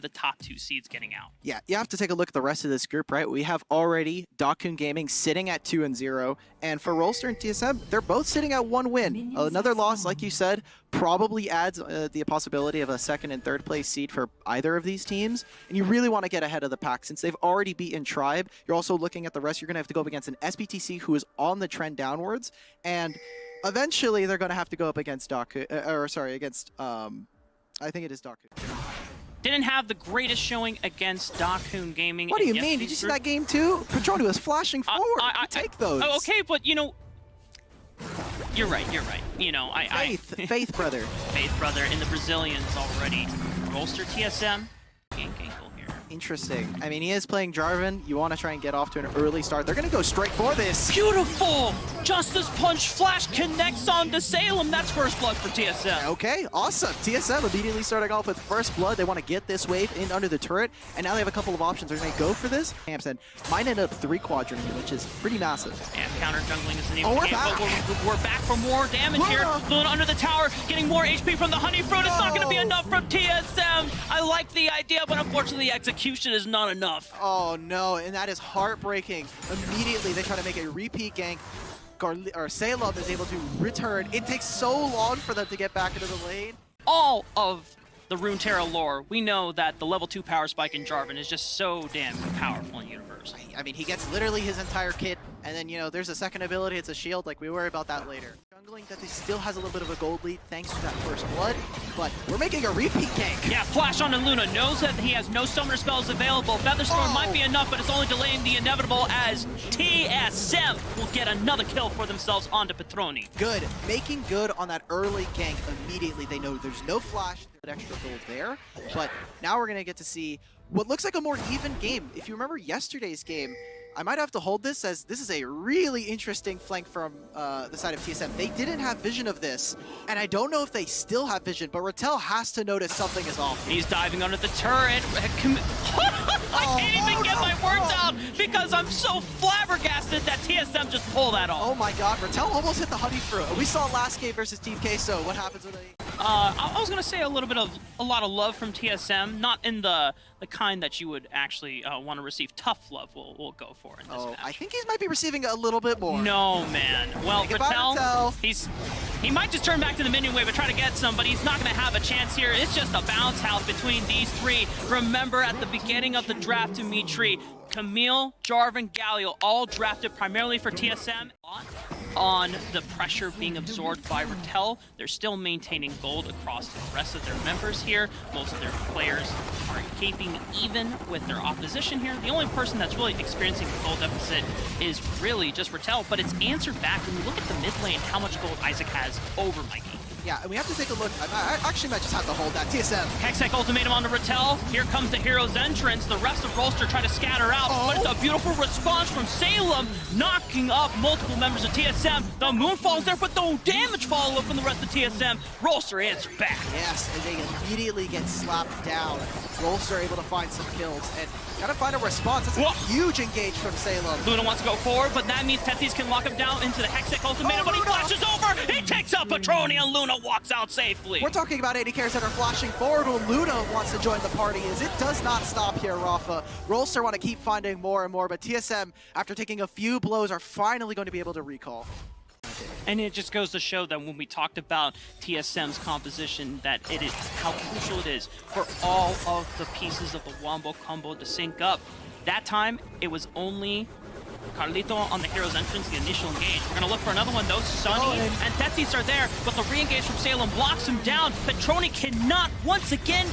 the top 2 seeds getting out. Yeah, you have to take a look at the rest of this group, right? We have already Dakun Gaming sitting at 2-0, and for Rolster and TSM, they're both sitting at 1 win. Another loss, like you said, probably adds the possibility of a 2nd and 3rd place seed for either of these teams, and you really want to get ahead of the pack. Since they've already beaten Tribe, you're also looking at the rest. You're going to have to go up against an SBTC who is on the trend downwards, and eventually they're going to have to go up against against, I think it is Dakun. Didn't have the greatest showing against Dakun Gaming. What do you mean? Did you see that game too? Pertroni was flashing forward. Take those. Oh, okay, but you know, you're right. You know, Faith brother. Faith brother in the Brazilians already. Rolster TSM. Gank ankle here. Interesting. I mean, he is playing Jarvan. You want to try and get off to an early start. They're going to go straight for this. Beautiful! Justice Punch Flash connects on to Salem. That's first blood for TSM. Okay, awesome. TSM immediately starting off with first blood. They want to get this wave in under the turret, and now they have a couple of options. They're going to go for this. Hampson might end up 3 quadrant, which is pretty massive. And counter jungling is the name of the game. But we're back for more damage here. Luna under the tower, getting more HP from the Honey Fruit. It's not going to be enough from TSM. I like the idea, but unfortunately the execution is not enough. Oh no, and that is heartbreaking. Immediately they try to make a repeat gank. Salem is able to return. It takes so long for them to get back into the lane. All of the Runeterra lore, we know that the level 2 power spike in Jarvan is just so damn powerful in Universe. I mean, he gets literally his entire kit, and then, you know, there's a second ability, it's a shield, like we worry about that later. Jungling that still has a little bit of a gold lead thanks to that first blood, but we're making a repeat gank. Yeah, flash onto Luna, knows that he has no summoner spells available. Featherstorm might be enough, but it's only delaying the inevitable as TSM will get another kill for themselves onto Pertroni. Good, making good on that early gank immediately. They know there's no flash, extra gold there, but now we're gonna get to see what looks like a more even game. If you remember yesterday's game, I might have to hold this as this is a really interesting flank from the side of TSM. They didn't have vision of this, and I don't know if they still have vision, but Ratel has to notice something is off. He's diving under the turret. I can't even get my words out because I'm so flabbergasted that TSM just pulled that off. Oh my god, Ratel almost hit the Honey Fruit. We saw last game versus Team Queso. What happens with a... I was gonna say a lot of love from TSM, not in the kind that you would actually want to receive. Tough love we'll go for in this match. I think he might be receiving a little bit more. No, man. Well, Ratel, he might just turn back to the minion wave and try to get some, but he's not gonna have a chance here. It's just a bounce house between these 3. Remember at the beginning of the draft, Dimitri, Camille, Jarvan, Galio, all drafted primarily for TSM. On the pressure being absorbed by Ratel, they're still maintaining gold across the rest of their members here. Most of their players are keeping even with their opposition here. The only person that's really experiencing a gold deficit is really just Ratel, but it's answered back when you look at the mid lane, how much gold Isaac has over Mikey. Yeah, and we have to take a look. I actually might just have to hold that. TSM. Hextech ultimatum onto Ratel. Here comes the hero's entrance. The rest of Rolster try to scatter out, but it's a beautiful response from Salem, knocking up multiple members of TSM. The Moonfall is there, but no damage follow-up from the rest of TSM. Rolster answers back. Yes, and they immediately get slapped down. Rolster able to find some kills and gotta find a response. That's a huge engage from Salem. Luna wants to go forward, but that means Tetis can lock him down into the Hextech ultimatum, but he flashes over. He takes out Pertroni, and Luna walks out safely. We're talking about AD carries that are flashing forward when Luna wants to join the party, as it does not stop here, Rafa. Rolster want to keep finding more and more, but TSM, after taking a few blows, are finally going to be able to recall. And it just goes to show that when we talked about TSM's composition, that it is how crucial it is for all of the pieces of the Wombo combo to sync up. That time, it was only carliTo on the hero's entrance, the initial engage. We're going to look for another one, though. Sonyy and Tetis are there, but the re-engage from Salem blocks him down. Pertroni cannot, once again,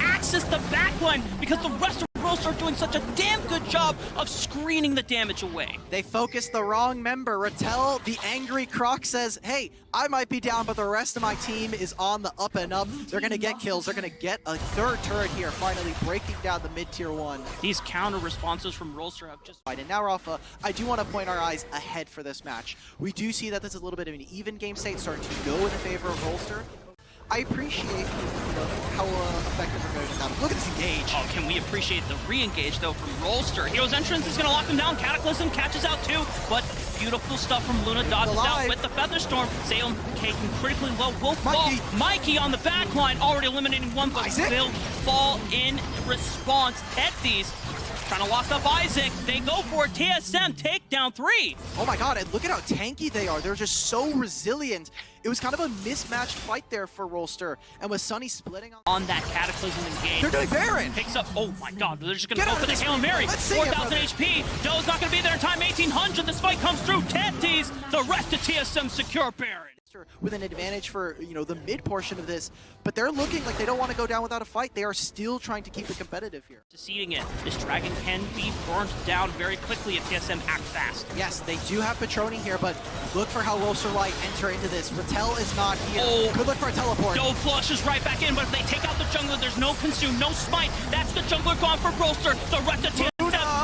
access the backline because the rest of Rolster are doing such a damn good job of screening the damage away. They focused the wrong member. Ratel, the angry Croc, says, hey, I might be down, but the rest of my team is on the up and up. They're going to get kills. They're going to get a 3rd turret here, finally breaking down the mid-tier 1. These counter responses from Rolster have just... And now, Rafa, I do want to point our eyes ahead for this match. We do see that this is a little bit of an even game state starting to go in favor of Rolster. I appreciate how effective we're going to that. Look at this engage. Oh, can we appreciate the re-engage, though, from Rolster? Hero's entrance is going to lock him down. Cataclysm catches out, too, but Beautiful stuff from Luna. Dodges out with the Feather Storm. Salem taking critically low. Will fall. Mikey on the back line, already eliminating one, but will fall in response. Tetis trying to lock up Isaac. They go for it. TSM take down 3. Oh my god, and look at how tanky they are. They're just so resilient. It was kind of a mismatched fight there for Rolster. And with Sonyy splitting on that Cataclysm engage. They're doing Baron. Picks up, oh my god, they're just going to go for the Hail Mary. 4,000 HP. Doe's not going to be there in time. 1,800. This fight comes through. Tetis, the rest of TSM secure Baron. With an advantage for, you know, the mid portion of this, but they're looking like they don't want to go down without a fight. They are still trying to keep it competitive here. Deceiving it. This dragon can be burnt down very quickly if TSM act fast. Yes, they do have Pertroni here, but look for how Rolster Light enter into this. Ratel is not here. Oh, good look for a teleport. Doe flushes right back in, but if they take out the jungler, there's no consume, no smite. That's the jungler gone for Rolster. The rest of TSM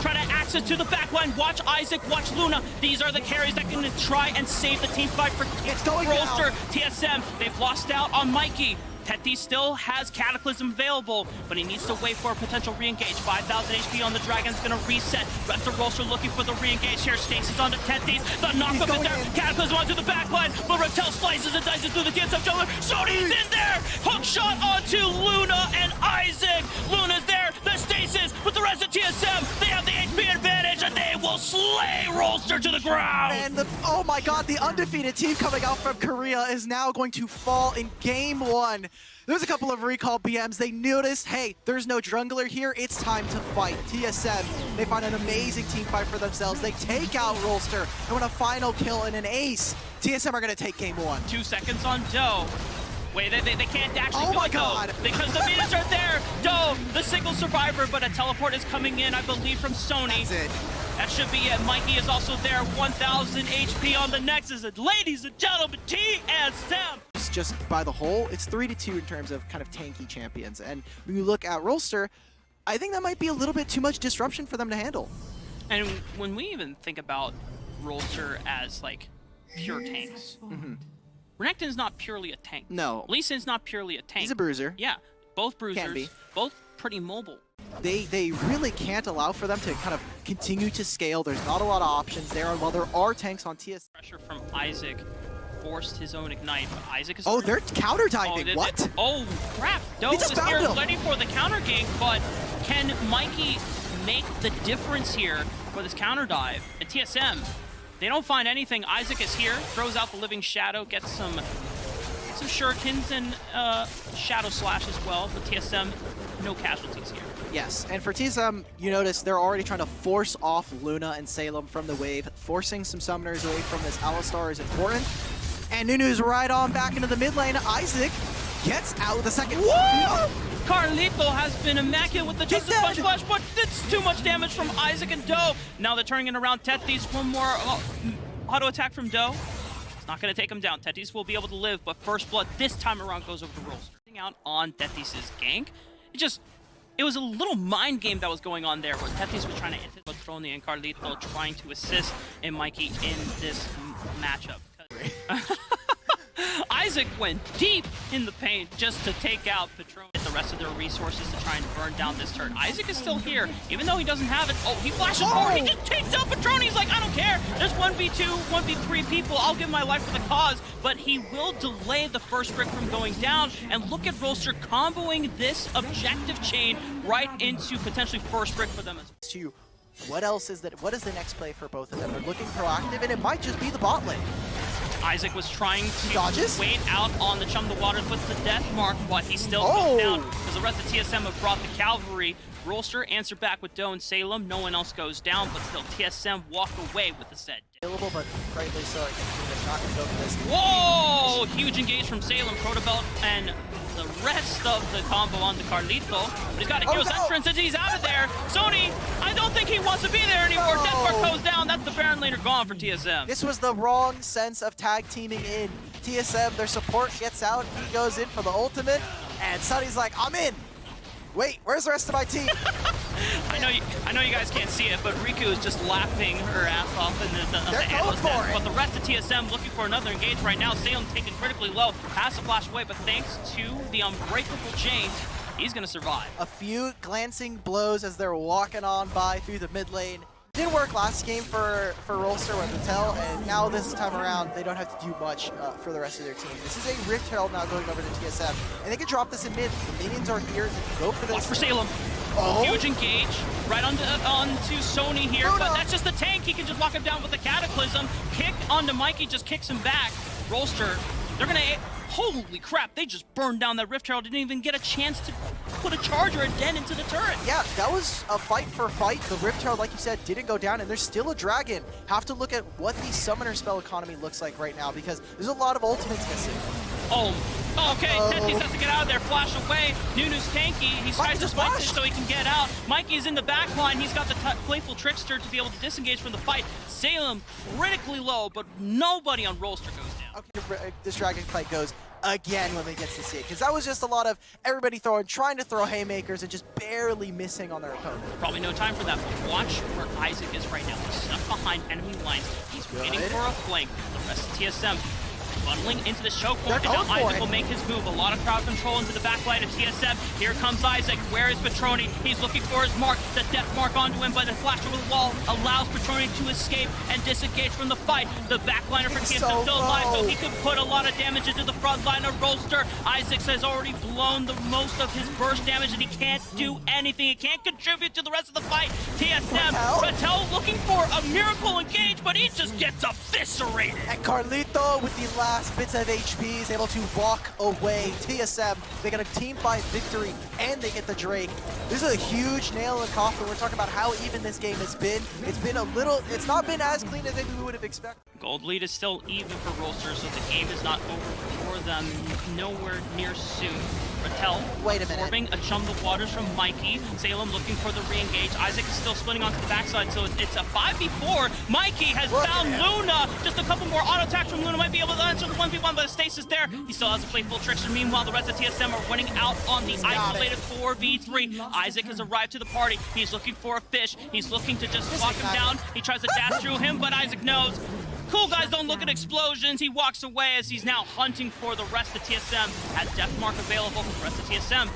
trying to access to the backline. Watch Isaac, watch Luna. These are the carries that can try and save the team fight for Rolster. TSM, they've lost out on Mikey. Tetis still has Cataclysm available, but he needs to wait for a potential re-engage. 5,000 HP on the Dragon's gonna reset. Rest of Rolster looking for the re-engage here. Stasis onto Tetis. The knockup is there. Cataclysm onto the backline, but Ratel slices and dices through the TSM jungler. Sony's in there! Hook shot onto Luna and Isaac. Luna's there. The Stasis with the rest of TSM. They have the HP advantage, and they will slay Rolster to the ground. And oh my god, the undefeated team coming out from Korea is now going to fall in game 1. There's a couple of recall BMs. They noticed, hey, there's no jungler here. It's time to fight. TSM, they find an amazing team fight for themselves. They take out Rolster, and with a final kill and an ace, TSM are going to take game 1. 2 seconds on Doe. Wait, they can't actually go Doe because the minions are there. Doe, the single survivor, but a teleport is coming in, I believe, from Sonyy. That's it. That should be it. Mikey is also there. 1,000 HP on the Nexus. And ladies and gentlemen, TSM. Just by the whole, it's 3-2 in terms of kind of tanky champions. And when you look at Rolster, I think that might be a little bit too much disruption for them to handle. And when we even think about Rolster as like pure tanks, Renekton's not purely a tank. No. Lee Sin's not purely a tank. He's a bruiser. Yeah, both bruisers. Can be. Both pretty mobile. They really can't allow for them to kind of continue to scale. There's not a lot of options there, and while there are tanks on TS. Pressure from Isaac forced his own ignite, but Isaac is... Oh, they're counter diving. What? Oh, crap. Doe was here ready for the counter gank, but can Mikey make the difference here for this counter dive? And TSM, they don't find anything. Isaac is here, throws out the Living Shadow, gets some shurikens and Shadow Slash as well, but TSM, no casualties here. Yes, and for TSM, you notice they're already trying to force off Luna and Salem from the wave. Forcing some summoners away from this Alistar is important. And Nunu's right on back into the mid lane. Isaac gets out with a second. Whoa! carliTo has been immaculate with the Justice Punch Flash, but it's too much damage from Isaac and Doe. Now they're turning it around. Tetis, one more auto attack from Doe. It's not going to take him down. Tetis will be able to live, but First Blood this time around goes over to Rolster. Out on Tetis' gank. It was a little mind game that was going on there, where Tetis was trying to enter Pertroni and carliTo trying to assist in Mikey in this matchup. Isaac went deep in the paint just to take out Pertroni. The rest of their resources to try and burn down this turret. Isaac is still here, even though he doesn't have it. Oh, he flashes forward. He just takes out Pertroni. He's like, I don't care. There's 1v2, 1v3 people. I'll give my life for the cause. But he will delay the first brick from going down. And look at Rolster comboing this objective chain right into potentially first brick for them. What else is that? What is the next play for both of them? They're looking proactive, and it might just be the bot lane. Isaac was trying to wait out on the Chum the Waters with the death mark, but he still goes down because the rest of TSM have brought the cavalry. Rolster answered back with Doe and Salem. No one else goes down, but still TSM walk away with the set. Available, but rightly so. I think it's not going to go for this. Whoa! Huge engage from Salem, Protobelt, and the rest of the combo on the carliTo. But he's got a hero's entrance and he's out of there. Sonyy, I don't think he wants to be there anymore. Death mark goes down. That's the Baron laner gone for TSM. This was the wrong sense of tag teaming in. TSM, their support gets out. He goes in for the ultimate, and Sonny's like, I'm in. Wait, where's the rest of my team? I know you guys can't see it, but Riku is just laughing her ass off in the analyst desk. But the rest of TSM looking for another engage right now. Salem taken critically low, has to flash away, but thanks to the unbreakable chains, he's gonna survive. A few glancing blows as they're walking on by through the mid lane. Didn't work last game for Rolster with Ratel, and now this time around, they don't have to do much for the rest of their team. This is a Ratel now going over to TSM, and they can drop this in mid. The minions are here, they can go for this. Watch for Salem. Oh. Huge engage, right onto Sonyy here, but that's just the tank. He can just lock him down with the Cataclysm. Kick onto Mikey, just kicks him back. Rolster, they're gonna, holy crap, they just burned down that Rift Herald, didn't even get a chance to put a charge or a dent into the turret. Yeah, that was a fight for fight. The Rift Herald, like you said, didn't go down, and there's still a dragon. Have to look at what the summoner spell economy looks like right now, because there's a lot of ultimates missing. Oh, okay, Tetis has to get out of there, flash away. Nunu's tanky, he tries to fight this so he can get out. Mikey's in the back line, he's got the playful trickster to be able to disengage from the fight. Salem critically low, but nobody on Rolster goes down. Okay, this dragon fight goes again when they get to see it, because that was just a lot of everybody trying to throw haymakers and just barely missing on their opponent. Probably no time for that, but watch where Isaac is right now. He's stuck behind enemy lines. He's waiting for a flank. The rest of TSM bundling into the choke point, and now Isaac will make his move. A lot of crowd control into the back line of TSM. Here comes Isaac. Where is Pertroni? He's looking for his mark, the death mark onto him, but the flash over the wall allows Pertroni to escape and disengage from the fight. The backliner for TSM still alive, so he could put a lot of damage into the front line of Rolster. Isaac has already blown the most of his burst damage, and he can't do anything. He can't contribute to the rest of the fight. TSM, Ratel looking for a miracle engage, but he just gets eviscerated. And carliTo with the last bits of HP is able to walk away. TSM, they get a team fight victory, and they get the Drake. This is a huge nail in the coffin. We're talking about how even this game has been. It's not been as clean as maybe we would have expected. Gold lead is still even for Rolster, so the game is not over for them nowhere near soon. Ratel absorbing a chum of waters from Mikey. Salem looking for the re-engage. Isaac is still splitting onto the backside, so it's a 5v4. Mikey has found Luna. Just a couple more auto attacks from Luna might be able to answer the 1v1, but the stasis there. He still has a playful trickster. Meanwhile, the rest of TSM are winning out on the isolated 4v3. Isaac has arrived to the party. He's looking for a fish. He's looking to just lock him down. He tries to dash through him, but Isaac knows. Cool guys don't look at explosions. He walks away as he's now hunting for the rest of TSM. Has death mark available for the rest of TSM.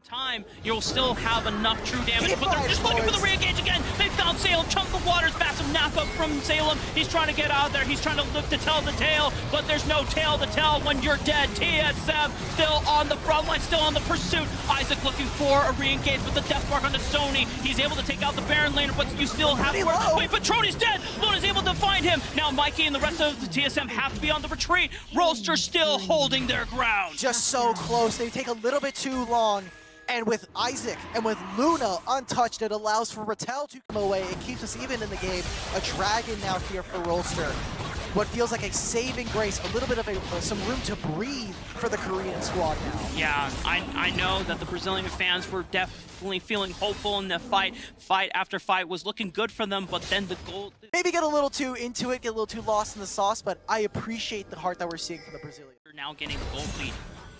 Time, you'll still have enough true damage, but they're just looking for the re-engage again. They found Salem, chunk of waters, massive knock-up from Salem. He's trying to get out of there. He's trying to look to tell the tale, but there's no tale to tell when you're dead. TSM still on the front line, still on the pursuit. Isaac looking for a re-engage with the death mark on the Sonyy. He's able to take out the Baron laner, but you still have to wait, Pertroni's dead. Luna's able to find him. Now Mikey and the rest of the TSM have to be on the retreat. Rolster still holding their ground. Just so close. They take a little bit too long. And with Isaac and with Luna untouched, it allows for Ratel to come away. It keeps us even in the game. A dragon now here for Rolster. What feels like a saving grace, a little bit of some room to breathe for the Korean squad now. Yeah, I know that the Brazilian fans were definitely feeling hopeful in the fight. Fight after fight was looking good for them, but then the gold... Maybe get a little too into it, get a little too lost in the sauce, but I appreciate the heart that we're seeing from the Brazilians. We're now getting the gold lead.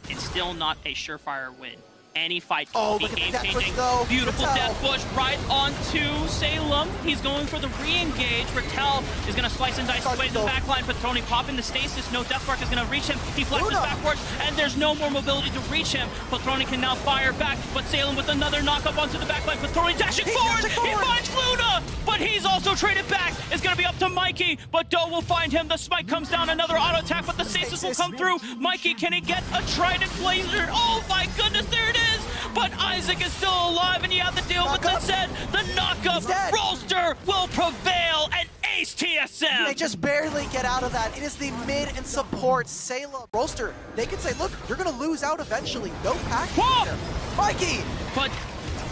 It's still not a surefire win. Any fight can be game-changing. Beautiful death push right onto Salem. He's going for the re-engage. Ratel is going to slice and dice away the backline. Pertroni popping the stasis. No death mark is going to reach him. He flexes backwards, and there's no more mobility to reach him. Pertroni can now fire back, but Salem with another knock-up onto the backline. Pertroni dashing forward. He finds Luna, but he's also traded back. It's going to be up to Mikey, but Doe will find him. The smite comes down. Another auto attack, but the stasis will come through. Mikey, can he get a trident blazer? Oh my goodness, there it is. But Isaac is still alive, and you have to deal with the set. The knockup. Rolster will prevail and ace TSM. They just barely get out of that. It is the mid and support Salem. Rolster, they can say, look, you're going to lose out eventually. No pack. Mikey! But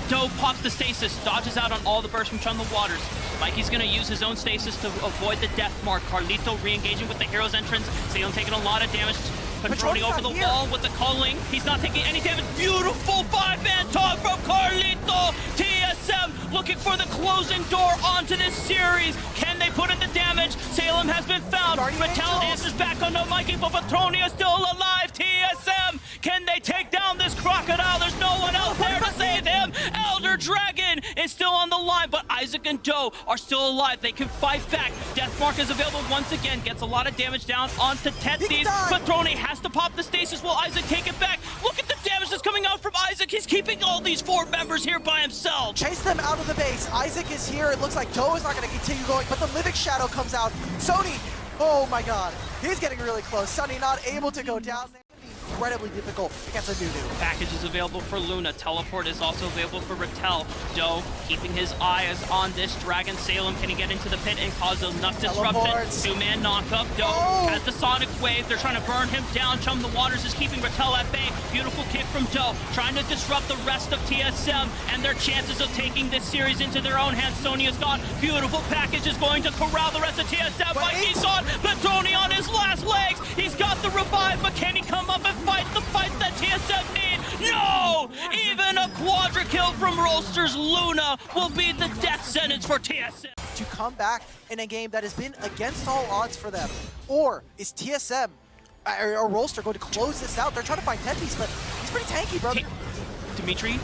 Doe pops the stasis, dodges out on all the bursts from Chun the Waters. Mikey's going to use his own stasis to avoid the death mark. carliTo re-engaging with the hero's entrance. Salem taking a lot of damage. Pertroni over the wall with the culling. He's not taking any damage. Beautiful 5-man taunt from carliTo. TSM looking for the closing door onto this series. Can they put in the damage? Salem has been found. Ratel answers back on no Mikey, but Pertroni is still alive. TSM, can they take down this crocodile? There's no one else there to save him. Elder Dragon is still on the line. Line, but Isaac and Doe are still alive. They can fight back. Deathmark is available once again, gets a lot of damage down onto Tetis. Pertroni has to pop the stasis while Isaac take it back. Look at the damage that's coming out from Isaac. He's keeping all these 4 members here by himself. Chase them out of the base. Isaac is here. It looks like Doe is not going to continue going, but the Living Shadow comes out. Sonyy, oh my god, he's getting really close. Sonyy not able to go down there. Incredibly difficult against a Nunu. Package is available for Luna. Teleport is also available for Ratel. Doe keeping his eyes on this Dragon. Salem, can he get into the pit and cause enough disruption? 2-man knockup. Doe has the Sonic Wave. They're trying to burn him down. Chum the Waters is keeping Ratel at bay. Beautiful kick from Doe, trying to disrupt the rest of TSM and their chances of taking this series into their own hands. Sonyy is gone. Beautiful package is going to corral the rest of TSM. Mikey's on. Pertroni on his last legs. He's got the revive, but can he come up and fight the fight that TSM need? No! Even a quadra kill from Rolster's Luna will be the death sentence for TSM. To come back in a game that has been against all odds for them. Or is TSM or Rolster going to close this out? They're trying to find Tetis, but he's pretty tanky, brother. Dimitri,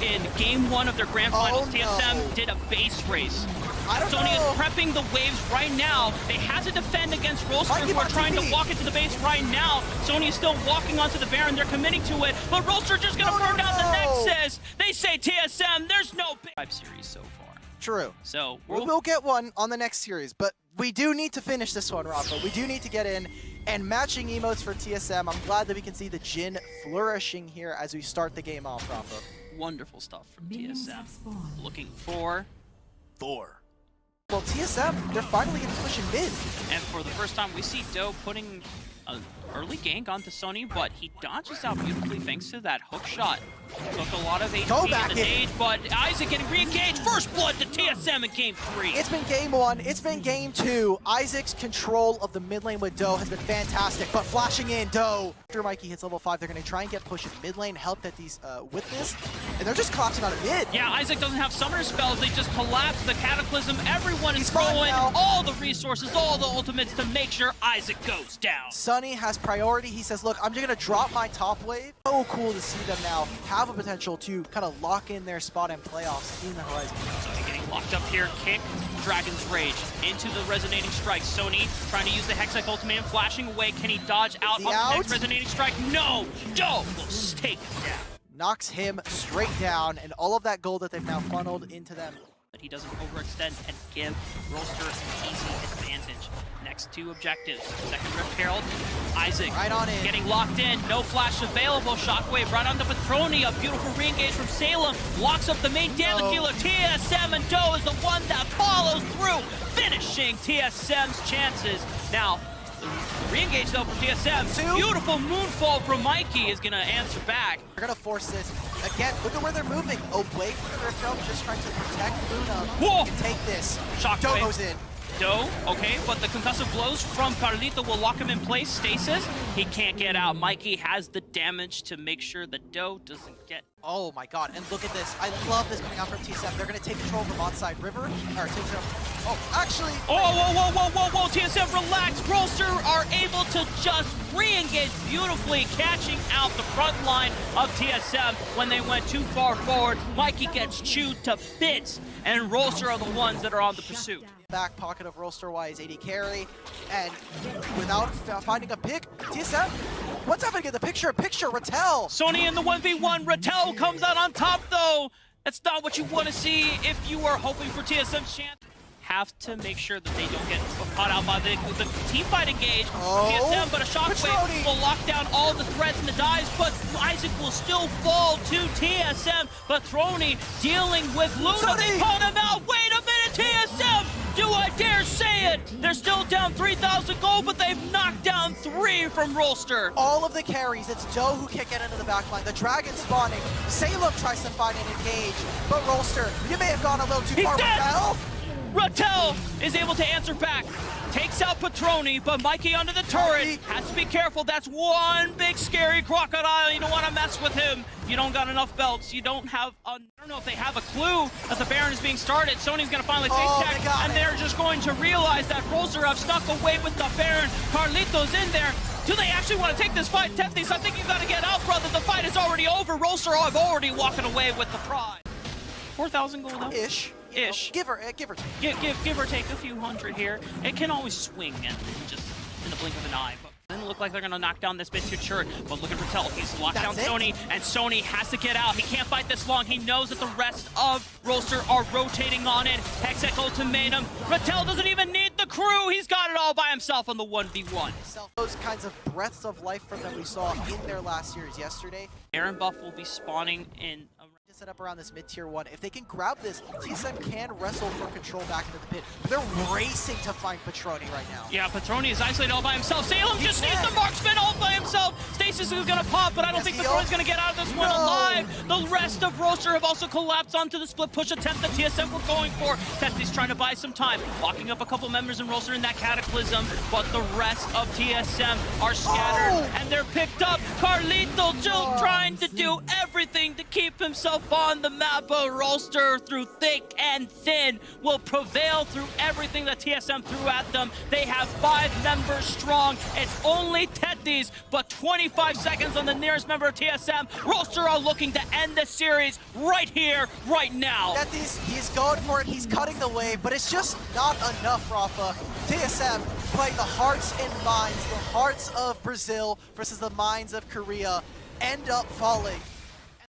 in game 1 of their grand finals, TSM did a base race. Sonyy is prepping the waves right now. They have to defend against Rolster, who are trying to walk into the base right now. Sonyy is still walking onto the Baron. They're committing to it, but Rolster just going to burn down the Nexus. They say TSM, there's no big series so far. True. So we will get one on the next series, but we do need to finish this one, Rafa. We do need to get in. And matching emotes for TSM, I'm glad that we can see the Jhin flourishing here as we start the game off, Rafa. Wonderful stuff from TSM. Looking for Thor. Well, TSM, they're finally going to push in mid. And for the first time, we see Doe putting an early gank onto Sonyy, but he dodges out beautifully thanks to that hook shot. Took a lot of HP at the stage, but Isaac getting re-engaged. First blood to TSM in game 3. It's been game 1. It's been game 2. Isaac's control of the mid lane with Doe has been fantastic, but flashing in Doe. After Mikey hits level 5, they're going to try and get push in mid lane, help Tetis with this, and they're just collapsing out of mid. Yeah, Isaac doesn't have summoner spells. They just collapse the Cataclysm. Everyone is throwing all the resources, all the ultimates to make sure Isaac goes down. Sonyy has priority. He says, look, I'm just going to drop my top wave. So cool to see them now have a potential to kind of lock in their spot in playoffs in the horizon. Sonyy getting locked up here, kick, Dragon's Rage into the Resonating Strike. Sonyy trying to use the Hextech Ultimate and flashing away. Can he dodge out of the next Resonating Strike? No! Doe will take it down. Knocks him straight down, and all of that gold that they've now funneled into them. But he doesn't overextend and give Rolster an easy advantage. Next 2 objectives. Second Rift Herald. Isaac right on in. Getting locked in. No flash available. Shockwave right onto Pertroni. A beautiful re-engage from Salem. Locks up the main damage dealer. TSM and Doe is the one that follows through, finishing TSM's chances. Now, the re-engage though from TSM. Beautiful moonfall from Mikey is going to answer back. They're going to force this. Again, look at where they're moving. Oh, wait for the Rift Herald, just trying to protect Luna. Whoa! Take this. Shockwave. Doe goes in. Doe, okay, but the concussive blows from carliTo will lock him in place. Stasis, he can't get out. Mikey has the damage to make sure that Doe doesn't get... Oh my god, and look at this. I love this coming out from TSM. They're going to take control from onside river. Or TSM. Oh, actually... Whoa. TSM, relax. Rolster are able to just re-engage beautifully, catching out the front line of TSM when they went too far forward. Mikey gets chewed to bits, and Rolster are the ones that are on the pursuit. Back pocket of Rolster-wise AD carry, and without finding a pick, TSM, what's happening in the picture? Ratel! Sonyy in the 1v1, Ratel comes out on top though! That's not what you want to see if you are hoping for TSM's chance. Have to make sure that they don't get caught out by the team fight engage. TSM, but a shockwave will lock down all the threats and the dives, but Isaac will still fall to TSM. Pertroni dealing with Luna. They called him out. Wait a minute, TSM! Do I dare say it? They're still down 3,000 gold, but they've knocked down 3 from Rolster. All of the carries, it's Doe who can't get into the backline. The Dragon spawning. Salem tries to find an engage, but Rolster, you may have gone a little too far. Ratel is able to answer back. Takes out Pertroni, but Mikey under the turret. Has to be careful. That's one big scary crocodile. You don't want to mess with him. You don't got enough belts. You don't have... I don't know if they have a clue that the Baron is being started. Sony's going to finally take tech, and they're just going to realize that Rolster have snuck away with the Baron. carliTo's in there. Do they actually want to take this fight? Tetis, I think you got to get out, brother. The fight is already over. Rolster have already walking away with the prize. 4,000 gold up. Ish. ish. Give or take. Give or take a few hundred here. It can always swing and just in the blink of an eye. But it doesn't look like they're going to knock down this mid-tier turret. But look at Ratel. He's locked down Sonyy, and Sonyy has to get out. He can't fight this long. He knows that the rest of Rolster are rotating on it. Hextech ultimatum. Ratel doesn't even need the crew. He's got it all by himself on the 1v1. Those kinds of breaths of life from them we saw in their last series yesterday. Aaron Buff will be spawning in a set up around this mid-tier 1. If they can grab this, TSM can wrestle for control back into the pit. They're racing to find Pertroni right now. Yeah, Pertroni is isolated all by himself. Salem just needs the marksman all by himself. Stasis is going to pop, but I don't think Pertroni's going to get out of this one alive. The rest of Rolster have also collapsed onto the split push attempt that TSM were going for. Tetis trying to buy some time, locking up a couple members in Rolster in that cataclysm, but the rest of TSM are scattered, and they're picked up. carliTo still trying to do everything to keep himself on the map, but Rolster through thick and thin will prevail through everything that TSM threw at them. They have 5 members strong. It's only Tetis, but 25 seconds on the nearest member of TSM. Rolster are looking to end the series right here, right now. Tetis, he's going for it. He's cutting the wave, but it's just not enough, Rafa. TSM playing the hearts and minds, the hearts of Brazil versus the minds of Korea, end up falling.